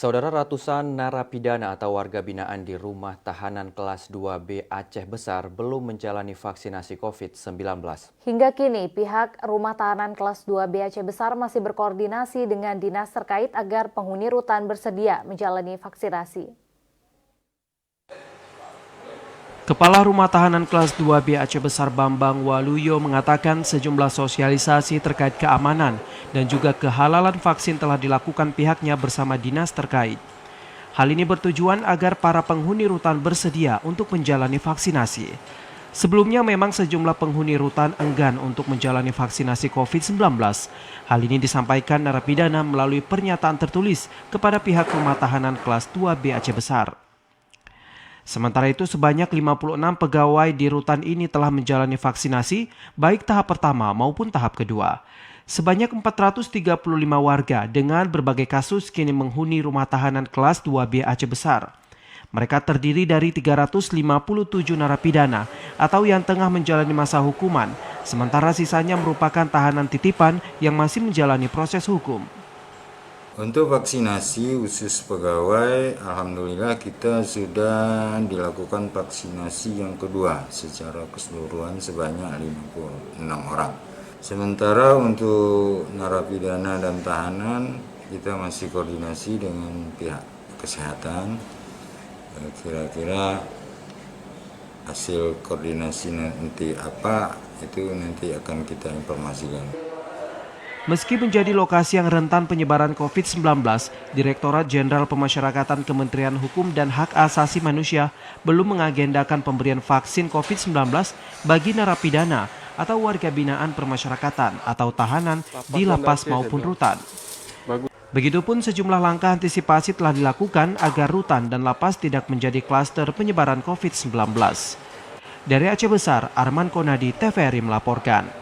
Saudara, ratusan narapidana atau warga binaan di rumah tahanan kelas 2B Aceh Besar belum menjalani vaksinasi COVID-19. Hingga kini, pihak rumah tahanan kelas 2B Aceh Besar masih berkoordinasi dengan dinas terkait agar penghuni rutan bersedia menjalani vaksinasi. Kepala Rumah Tahanan Kelas 2B Aceh Besar Bambang Waluyo mengatakan sejumlah sosialisasi terkait keamanan dan juga kehalalan vaksin telah dilakukan pihaknya bersama dinas terkait. Hal ini bertujuan agar para penghuni rutan bersedia untuk menjalani vaksinasi. Sebelumnya memang sejumlah penghuni rutan enggan untuk menjalani vaksinasi COVID-19. Hal ini disampaikan narapidana melalui pernyataan tertulis kepada pihak Rumah Tahanan Kelas 2B Aceh Besar. Sementara itu sebanyak 56 pegawai di rutan ini telah menjalani vaksinasi baik tahap pertama maupun tahap kedua. Sebanyak 435 warga dengan berbagai kasus kini menghuni rumah tahanan kelas 2B Aceh Besar. Mereka terdiri dari 357 narapidana atau yang tengah menjalani masa hukuman, sementara sisanya merupakan tahanan titipan yang masih menjalani proses hukum. Untuk vaksinasi khusus pegawai, alhamdulillah kita sudah dilakukan vaksinasi yang kedua secara keseluruhan sebanyak 56 orang. Sementara untuk narapidana dan tahanan kita masih koordinasi dengan pihak kesehatan. Kira-kira hasil koordinasi nanti apa itu nanti akan kita informasikan. Meski menjadi lokasi yang rentan penyebaran COVID-19, Direktorat Jenderal Pemasyarakatan Kementerian Hukum dan Hak Asasi Manusia belum mengagendakan pemberian vaksin COVID-19 bagi narapidana atau warga binaan permasyarakatan atau tahanan di lapas maupun rutan. Begitupun sejumlah langkah antisipasi telah dilakukan agar rutan dan lapas tidak menjadi klaster penyebaran COVID-19. Dari Aceh Besar, Arman Konadi, TVRI melaporkan.